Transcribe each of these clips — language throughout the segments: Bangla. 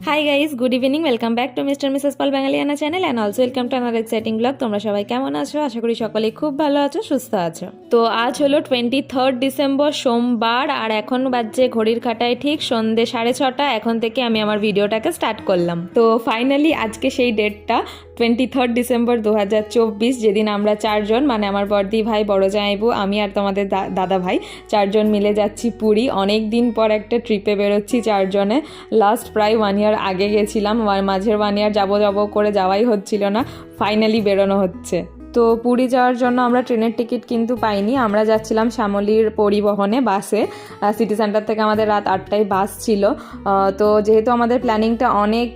High guys, good evening. Welcome back to mister Mrs Pal Bangaliyana channel and also welcome to another exciting blog. তোমরা সবাই কেমন আছো? আশা করি সকলেই খুব ভালো আছো, সুস্থ আছো। তো আজ হলো 23 ডিসেম্বর, সোমবার, আর এখন বাজছে ঘড়ির কাঁটায় ঠিক সন্ধ্যে 6:30। এখন থেকে আমি আমার ভিডিওটাকে স্টার্ট করলাম। তো ফাইনালি আজকে সেই ডেটটা 23 ডিসেম্বর 2024, যেদিন আমরা চারজন, মানে আমার বড়দি ভাই, বড় জামাইবু, আমি আর তোমাদের দাদা ভাই, চারজন মিলে যাচ্ছি পুরী। অনেক দিন পর একটা ট্রিপে বেরোচ্ছি চারজনে। লাস্ট প্রায় 1 ইয়ার আগে গেছিলাম, মাঝের 1 ইয়ার যাবো করে যাওয়াই হচ্ছিল না, ফাইনালি বেরোনো হচ্ছে। তো পুরী যাওয়ার জন্য আমরা ট্রেনের টিকিট কিন্তু পাইনি। আমরা যাচ্ছিলাম শ্যামলীর পরিবহনে, বাসে। সিটি সেন্টার থেকে আমাদের রাত 8টায় বাস ছিল। তো যেহেতু আমাদের প্ল্যানিংটা অনেক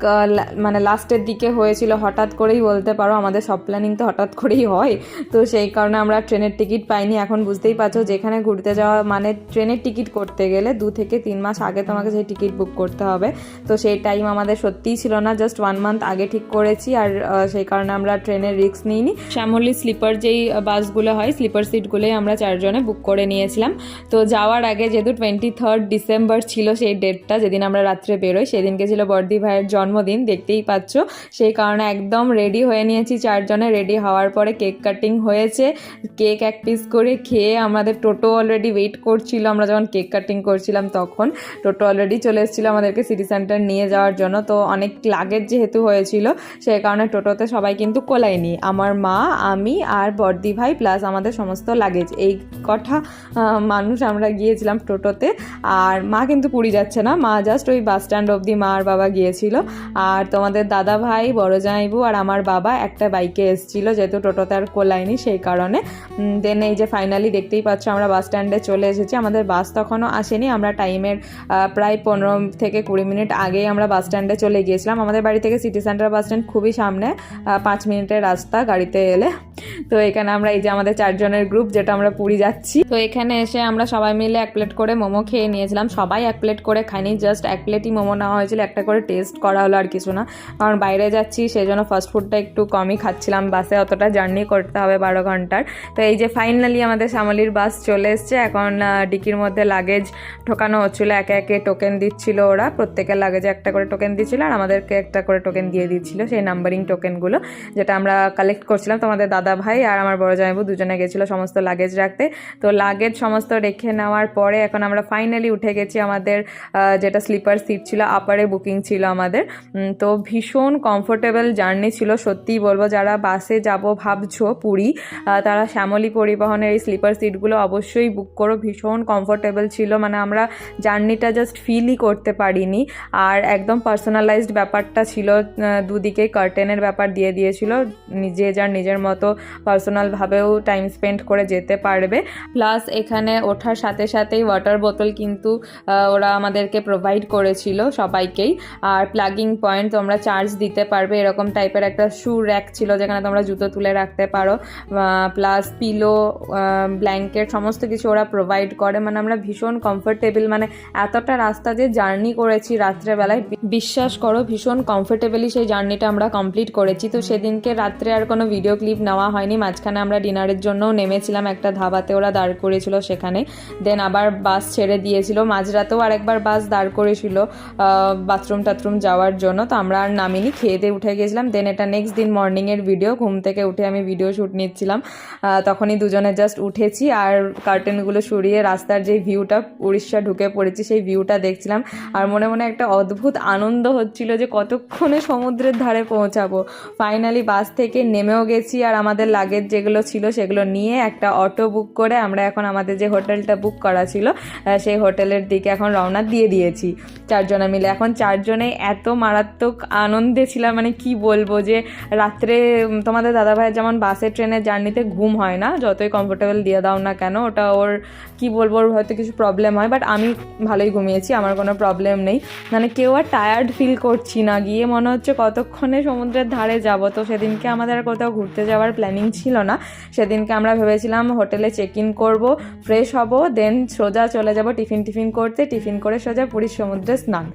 মানে লাস্টের দিকে হয়েছিল, হঠাৎ করেই বলতে পারো, আমাদের সব প্ল্যানিং তো হঠাৎ করেই হয়, তো সেই কারণে আমরা ট্রেনের টিকিট পাইনি। এখন বুঝতেই পারছো, যেখানে ঘুরতে যাওয়া মানে ট্রেনের টিকিট করতে গেলে 2 থেকে 3 মাস আগে তোমাকে সেই টিকিট বুক করতে হবে। তো সেই টাইম আমাদের সত্যিই ছিল না, জাস্ট 1 মান্থ আগে ঠিক করেছি, আর সেই কারণে আমরা ট্রেনের রিস্ক নিইনি। শ্যামলী স্লিপার যেই বাসগুলো হয়, স্লিপার সিটগুলোই আমরা চারজনে বুক করে নিয়েছিলাম। তো যাওয়ার আগে যেহেতু 23 ডিসেম্বর ছিল সেই ডেটটা, যেদিন আমরা রাত্রে বেরোই, সেদিনকে ছিল বড়দি ভাইয়ের জন্মদিন, দেখতেই পাচ্ছ। সেই কারণে একদম রেডি হয়ে নিয়েছি চারজনে। রেডি হওয়ার পরে কেক কাটিং হয়েছে। কেক 1 পিস করে খেয়ে আমাদের টোটো অলরেডি ওয়েট করছিল। আমরা যখন কেক কাটিং করছিলাম তখন টোটো অলরেডি চলে এসেছিলো আমাদেরকে সিটি সেন্টার নিয়ে যাওয়ার জন্য। তো অনেক লাগেজ যেহেতু হয়েছিল, সেই কারণে টোটোতে সবাই কিন্তু কোলায়নি। আমার মা, আমি আর বড়দি ভাই প্লাস আমাদের সমস্ত লাগেজ, এই কথা মানুষ আমরা গিয়েছিলাম টোটোতে। আর মা কিন্তু পুরী যাচ্ছে না, মা জাস্ট ওই বাস স্ট্যান্ড অবধি মা আর বাবা গিয়েছিল। আর তোমাদের দাদা ভাই, বড় জামাইবু আর আমার বাবা একটা বাইকে এসেছিলো, যেহেতু টোটোতে আর কোলায়নি সেই কারণে। দেন এই যে ফাইনালি দেখতেই পাচ্ছ আমরা বাস স্ট্যান্ডে চলে এসেছি। আমাদের বাস তখনও আসেনি, আমরা টাইমের প্রায় 15 থেকে 20 মিনিট আগেই আমরা বাস স্ট্যান্ডে চলে গিয়েছিলাম। আমাদের বাড়ি থেকে সিটি সেন্টার বাস স্ট্যান্ড খুবই সামনে, 5 মিনিটের রাস্তা গাড়িতে এলে। তো এখানে আমরা এই যে আমাদের চারজনের গ্রুপ, যেটা আমরা পুরী যাচ্ছি, তো এখানে এসে আমরা সবাই মিলে 1 প্লেট করে মোমো খেয়ে নিয়েছিলাম। সবাই 1 প্লেট করে খাইনি, জাস্ট 1 প্লেটই মোমো নেওয়া হয়েছিল, একটা করে টেস্ট করা হলো, আর কিছু না। কারণ বাইরে যাচ্ছি সেই জন্য ফাস্ট ফুডটা একটু কমই খাচ্ছিলাম, বাসে অতটা জার্নি করতে হবে 12 ঘন্টার। তো এই যে ফাইনালি আমাদের শ্যামলীর বাস চলে এসছে। এখন ডিকির মধ্যে লাগেজ ঢোকানো হচ্ছিলো, একে একে টোকেন দিচ্ছিল ওরা, প্রত্যেকের লাগেজে একটা করে টোকেন দিচ্ছিল, আর আমাদেরকে একটা করে টোকেন দিয়ে দিচ্ছিল, সেই নাম্বারিং টোকেনগুলো, যেটা আমরা কালেক্ট করছিলাম। তোমাদের দাদা ভাই আর আমার বড় জামাইবু দুজনে গেছিলো সমস্ত লাগেজ রাখতে। তো লাগেজ সমস্ত রেখে নেওয়ার পরে এখন আমরা ফাইনালি উঠে গেছি। আমাদের যেটা স্লিপার সিট ছিল, আপারে বুকিং ছিল আমাদের। তো ভীষণ কমফোর্টেবল জার্নি ছিল, সত্যিই বলবো। যারা বাসে যাব ভাবছো পুরী, তারা শ্যামলী পরিবহনের এই স্লিপার সিটগুলো অবশ্যই বুক করো, ভীষণ কমফোর্টেবল ছিল। মানে আমরা জার্নিটা জাস্ট ফিলই করতে পারিনি। আর একদম পার্সোনালাইজড ব্যাপারটা ছিল, দুদিকে কার্টেনের ব্যাপার দিয়ে দিয়েছিল, যার নিজের মতো পার্সোনালভাবেও টাইম স্পেন্ড করে যেতে পারবে। প্লাস এখানে ওঠার সাথে সাথেই ওয়াটার বোতল কিন্তু ওরা আমাদেরকে প্রোভাইড করেছিল সবাইকেই। আর প্লাগিং পয়েন্ট, তোমরা চার্জ দিতে পারবে, এরকম টাইপের একটা শু র্যাক ছিল, যেখানে তোমরা জুতো তুলে রাখতে পারো। প্লাস পিলো, ব্ল্যাঙ্কেট, সমস্ত কিছু ওরা প্রোভাইড করে। মানে আমরা ভীষণ কমফোর্টেবল, মানে এতটা রাস্তা যে জার্নি করেছি রাত্রেবেলায়, বিশ্বাস করো ভীষণ কমফোর্টেবলি সেই জার্নিটা আমরা কমপ্লিট করেছি। তো সেদিনকে রাত্রে আর কোনো ভিডিও ক্লিপ নেওয়া হয়নি। মাঝখানে আমরা ডিনারের জন্যও নেমেছিলাম একটা ধাবাতে, ওরা দাঁড় করেছিল সেখানে। দেন আবার বাস ছেড়ে দিয়েছিল, মাঝরাতেও আরেকবার বাস দাঁড় করেছিল বাথরুম টাথরুম যাওয়ার জন্য। তো আমরা আর নামিনি, খেয়ে দিয়ে উঠে গেছিলাম। দেন এটা নেক্সট দিন মর্নিংয়ের ভিডিও, ঘুম থেকে উঠে আমি ভিডিও শ্যুট নিচ্ছিলাম, তখনই দুজনে জাস্ট উঠেছি আর কার্টেনগুলো সরিয়ে রাস্তার যে ভিউটা, উড়িষ্যা ঢুকে পড়েছি সেই ভিউটা দেখছিলাম। আর মনে মনে একটা অদ্ভুত আনন্দ হচ্ছিল যে কতক্ষণে সমুদ্রের ধারে পৌঁছাবো। ফাইনালি বাস থেকে নেমেও গেছি, আর আমাদের লাগেজ যেগুলো ছিল সেগুলো নিয়ে একটা অটো বুক করে আমরা এখন আমাদের যে হোটেলটা বুক করা ছিল সেই হোটেলের দিকে এখন রওনা দিয়ে দিয়েছি চারজনে মিলে। এখন চারজনে এত মারাত্মক আনন্দে ছিলাম, মানে কি বলবো, যে রাত্রে তোমাদের দাদাভাইয়ের যেমন বাসে ট্রেনের জার্নিতে ঘুম হয় না, যতই কমফোর্টেবল দিয়ে দাও না কেন, ওটা ওর কি বলবো, ওর হয়তো কিছু প্রবলেম হয়, বাট আমি ভালোই ঘুমিয়েছি, আমার কোনো প্রবলেম নেই। মানে কেউ আর টায়ার্ড ফিল করছি না, গিয়ে মনে হচ্ছে কতক্ষণে সমুদ্রের ধারে যাব। তো সেদিনকে আমাদের আর কোথাও ঘুরতে যাওয়ার যাওয়ার প্ল্যানিং ছিল না। সেদিনকে আমরা ভেবেছিলাম হোটেলে চেক ইন করবো, ফ্রেশ হব, দেন সোজা চলে যাব টিফিন করতে, টিফিন করে সোজা পুরীর সমুদ্রে স্নান।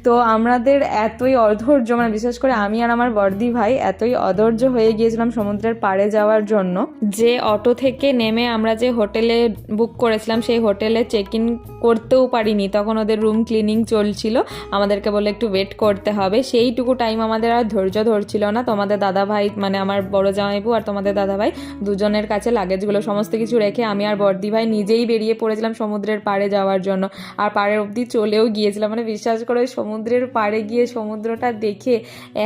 তো আমাদের এতই অধৈর্য, মানে বিশেষ করে আমি আর আমার বর্দি ভাই এতই অধৈর্য হয়ে গিয়েছিলাম সমুদ্রের পাড়ে যাওয়ার জন্য, যে অটো থেকে নেমে আমরা যে হোটেলে বুক করেছিলাম সেই হোটেলে চেক ইন করতেও পারিনি। তখন ওদের রুম ক্লিনিং চলছিল, আমাদেরকে বলে একটু ওয়েট করতে হবে। সেইটুকু টাইম আমাদের আর ধৈর্য ধরছিল না। তোমাদের দাদাভাই, মানে আমার বড় জামাইবু আর তোমাদের দাদাভাই দুজনের কাছে লাগেজগুলো সমস্ত কিছু রেখে আমি আর বর্দি ভাই নিজেই বেরিয়ে পড়েছিলাম সমুদ্রের পাড়ে যাওয়ার জন্য। আর পাড়ের অবধি চলেও গিয়েছিলাম, মানে বিশ্বাস করে সমুদ্রের পাড়ে গিয়ে সমুদ্রটা দেখে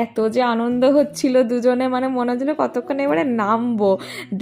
এত যে আনন্দ হচ্ছিল দুজনে, মানে মনে হচ্ছিল কতক্ষণ এবারে নামবো।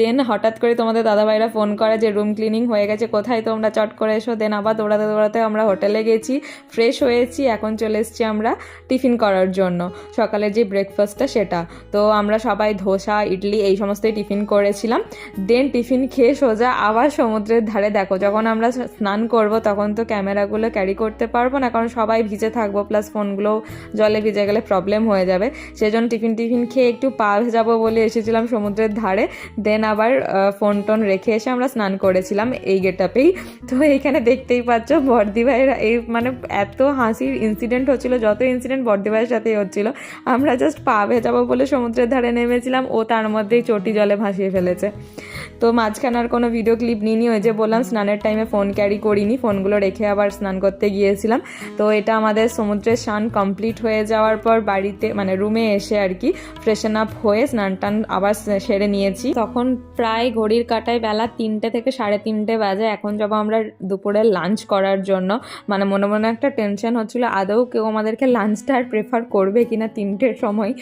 দেন হঠাৎ করে তোমাদের দাদাভাইরা ফোন করে যে রুম ক্লিনিং হয়ে গেছে, কোথায় তোমরা, চট করে এসো। দেন আবার দৌড়াতে দৌড়াতে আমরা হোটেলে গেছি, ফ্রেশ হয়েছি, এখন চলে এসেছি আমরা টিফিন করার জন্য, সকালের যে ব্রেকফাস্টটা সেটা। তো আমরা সবাই ধোসা, ইডলি এই সমস্তই টিফিন করেছিলাম। দেন টিফিন খেয়ে সোজা আবার সমুদ্রের ধারে। দেখো, যখন আমরা স্নান করব তখন তো ক্যামেরাগুলো ক্যারি করতে পারবো না, কারণ সবাই ভিজে থাকবো, প্লাস ফোনগুলো জলে ভিজে গেলে প্রবলেম হয়ে যাবে। সেজন্য টিফিন খেয়ে একটু পা ভেজাবো বলে এসেছিলাম সমুদ্রের ধারে। দেন আবার ফোন টোন রেখে এসে আমরা স্নান করেছিলাম এই গেটআপেই। তো এইখানে দেখতেই পাচ্ছ বর্দি ভাইয়ের এই মানে এত হাসির ইনসিডেন্ট হচ্ছিল, যত ইনসিডেন্ট বর্দি ভাইয়ের সাথেই হচ্ছিল। আমরা জাস্ট পা ভেজাবো বলে সমুদ্রের ধারে নেমেছিলাম, ও তার মধ্যেই চটি জলে ভাসিয়ে ফেলেছে। তো মাঝখানে আর কোনো ভিডিও ক্লিপ নিইনি, ওই যে বললাম স্নানের টাইমে ফোন ক্যারি করিনি, ফোনগুলো রেখে আবার স্নান করতে গিয়েছিলাম। তো এটা আমাদের সমুদ্রের স্নান কমপ্লিট হয়ে যাওয়ার পর বাড়িতে, মানে রুমে এসে আর কি ফ্রেশন আপ হয়ে স্নান টান আবার সেরে নিয়েছি। তখন প্রায় ঘড়ির কাঁটায় বেলা 3টে থেকে 3:30 বাজে। এখন যাব আমরা দুপুরে লাঞ্চ করার জন্য। মানে মনে মনে একটা টেনশন হচ্ছিল আদৌ কেউ আমাদেরকে লাঞ্চটা আর প্রেফার করবে কিনা 3টের সময়।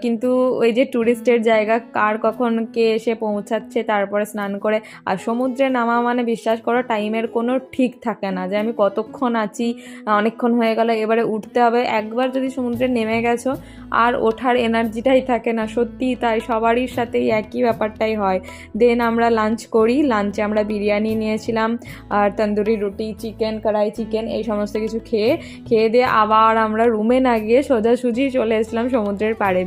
কিন্তু ওই যে ট্যুরিস্টের জায়গা, কার কখন কে এসে পৌঁছাচ্ছে, তারপরে স্নান করে আর সমুদ্রে নামা মানে বিশ্বাস করো টাইমের কোনো ঠিক থাকে না, যে আমি কতক্ষণ আছি, অনেকক্ষণ হয়ে গেল, এবারে উঠতে হবে। একবার যদি সমুদ্রে নেমে গেছো আর ওঠার এনার্জিটাই থাকে না, সত্যি তাই, সবারই সাথেই একই ব্যাপারটাই হয়। দেন আমরা লাঞ্চ করি, লাঞ্চে আমরা বিরিয়ানি নিয়েছিলাম আর তন্দুরি রুটি, চিকেন, কড়াই চিকেন, এই সমস্ত কিছু খেয়ে দিয়ে আবার আমরা রুমে না গিয়ে সোজাসুজি চলে এসেছিলাম সমুদ্রের পাড়ে।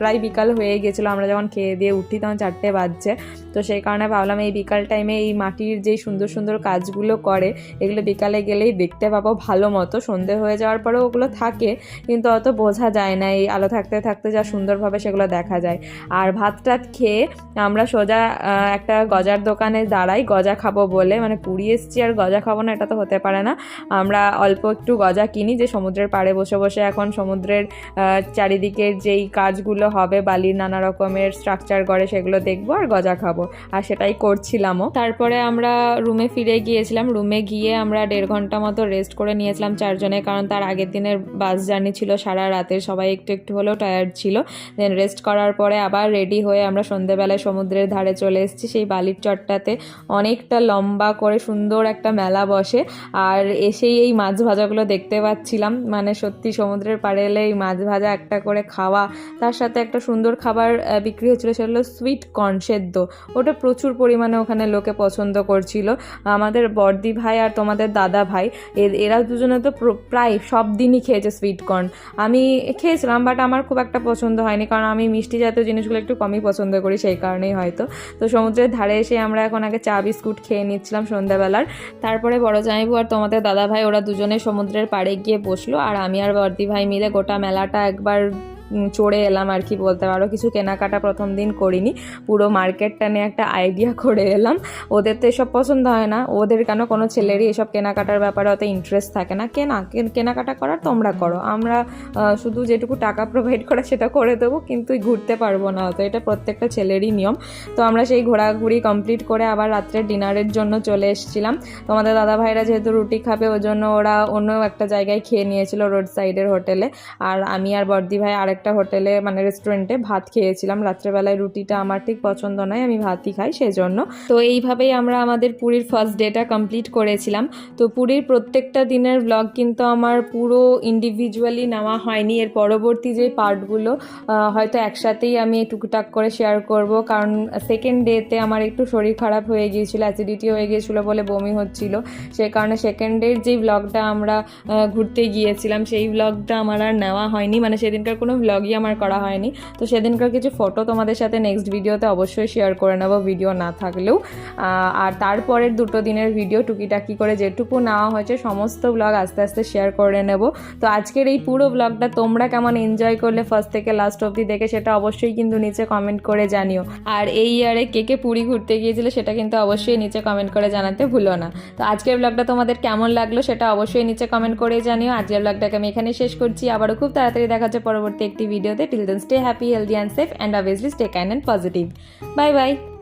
প্রায় বিকাল হয়ে গেছিলো, আমরা যখন খেয়ে দিয়ে উঠি তখন 4টে বাজছে। তো সেই কারণে ভাবলাম এই বিকাল টাইমে এই মাটির যেই সুন্দর সুন্দর কাজগুলো করে এগুলো বিকালে গেলেই দেখতে পাবো ভালো মতো। সন্ধে হয়ে যাওয়ার পরেও ওগুলো থাকে, কিন্তু অত বোঝা যায় না, এই আলো থাকতে থাকতে যা সুন্দরভাবে সেগুলো দেখা যায়। আর ভাত টাত খেয়ে আমরা সোজা একটা গজার দোকানে দাঁড়াই গজা খাবো বলে। মানে পুরী এসছি আর গজা খাবো না, এটা তো হতে পারে না। আমরা অল্প একটু গজা কিনি, যে সমুদ্রের পাড়ে বসে বসে এখন সমুদ্রের চারিদিকের যেই কাজগুলো হবে, বালির নানা রকমের স্ট্রাকচার করে, সেগুলো দেখবো আর গজা খাবো, আর সেটাই করছিলামও। তারপরে আমরা রুমে ফিরে গিয়েছিলাম। রুমে গিয়ে আমরা 1.5 ঘন্টা মতো রেস্ট করে নিয়েছিলাম চারজনে, কারণ তার আগের দিনের বাস জার্নি ছিল সারা রাতে, সবাই একটু একটু হলেও টায়ার্ড ছিল। দেন রেস্ট করার পরে আবার রেডি হয়ে আমরা সন্ধ্যেবেলায় সমুদ্রের ধারে চলে এসেছি। সেই বালির চটটাতে অনেকটা লম্বা করে সুন্দর একটা মেলা বসে, আর এসেই এই মাছ ভাজাগুলো দেখতে পাচ্ছিলাম। মানে সত্যি সমুদ্রের পাড়ে এলে এই মাছ ভাজা একটা করে খাওয়া, তার সাথে একটা সুন্দর খাবার বিক্রি হচ্ছিলো, সেটা হলো সুইট কর্ন সেদ্ধ। ওটা প্রচুর পরিমাণে ওখানে লোকে পছন্দ করছিল। আমাদের বর্দি ভাই আর তোমাদের দাদা ভাই এরা দুজনে তো প্রায় সব দিনই খেয়েছে সুইট কর্ন। আমি খেয়েছিলাম, বাট আমার খুব একটা পছন্দ হয়নি, কারণ আমি মিষ্টি জাতীয় জিনিসগুলো একটু কমই পছন্দ করি, সেই কারণেই হয়তো। তো সমুদ্রের ধারে এসে আমরা এখন আগে চা বিস্কুট খেয়ে নিচ্ছিলাম সন্ধ্যাবেলার। তারপরে বড় জামাইবু আর তোমাদের দাদা ভাই ওরা দুজনে সমুদ্রের পাড়ে গিয়ে বসলো, আর আমি আর বর্দি ভাই মিলে গোটা মেলাটা একবার চড়ে এলাম আর কি বলতে পারো। কিছু কেনাকাটা প্রথম দিন করিনি, পুরো মার্কেটটা নিয়ে একটা আইডিয়া করে এলাম। ওদের তো এসব পছন্দ হয় না, ওদের কেন কোনো ছেলেরই এসব কেনাকাটার ব্যাপারে অত ইন্টারেস্ট থাকে না। কেনাকাটা করার তোমরা করো, আমরা শুধু যেটুকু টাকা প্রোভাইড করা সেটা করে দেবো, কিন্তু ঘুরতে পারবো না অত, এটা প্রত্যেকটা ছেলেরই নিয়ম। তো আমরা সেই ঘোরাঘুরি কমপ্লিট করে আবার রাত্রে ডিনারের জন্য চলে এসেছিলাম। তোমাদের দাদা ভাইরা যেহেতু রুটি খাবে ওই জন্য ওরা অন্য একটা জায়গায় খেয়ে নিয়েছিল, রোড সাইডের হোটেলে। আর আমি আর বর্দি ভাই একটা হোটেলে মানে রেস্টুরেন্টে ভাত খেয়েছিলাম। রাত্রেবেলায় রুটিটা আমার ঠিক পছন্দ নয়, আমি ভাতই খাই সেজন্য। তো এইভাবেই আমরা আমাদের পুরীর ফার্স্ট ডেটা কমপ্লিট করেছিলাম। তো পুরীর প্রত্যেকটা দিনের ব্লগ কিন্তু আমার পুরো ইন্ডিভিজুয়ালি নেওয়া হয়নি, এর পরবর্তী যে পার্টগুলো হয়তো একসাথেই আমি টুকটাক করে শেয়ার করব, কারণ সেকেন্ড ডেতে আমার একটু শরীর খারাপ হয়ে গিয়েছিলো, অ্যাসিডিটি হয়ে গিয়েছিলো বলে বমি হচ্ছিল, সেই কারণে সেকেন্ড ডের যেই ব্লগটা আমরা ঘুরতে গিয়েছিলাম সেই ব্লগটা আমার আর নেওয়া হয়নি। মানে সেদিনকার কোনো ব্লগই আমার করা হয়নি। তো সেদিনকার কিছু ফটো তোমাদের সাথে নেক্সট ভিডিওতে অবশ্যই শেয়ার করে নেবো, ভিডিও না থাকলেও। আর তারপরের 2 দিনের ভিডিও টুকিটাকি করে যেটুকু নেওয়া হয়েছে সমস্ত ব্লগ আস্তে আস্তে শেয়ার করে নেব। তো আজকের এই পুরো ব্লগটা তোমরা কেমন এনজয় করলে ফার্স্ট থেকে লাস্ট অবধি দেখে, সেটা অবশ্যই কিন্তু নিচে কমেন্ট করে জানিও। আর এই ইয়ারে কে পুরী ঘুরতে গিয়েছিল সেটা কিন্তু অবশ্যই নিচে কমেন্ট করে জানাতে ভুলো না। তো আজকের ব্লগটা তোমাদের কেমন লাগলো সেটা অবশ্যই নিচে কমেন্ট করে জানিও। আজকের ব্লগটাকে আমি এখানে শেষ করছি, আবারও খুব তাড়াতাড়ি দেখা হচ্ছে পরবর্তী একটি ভিডিওতে। Till then stay happy, healthy and safe, and obviously stay kind and positive. Bye by.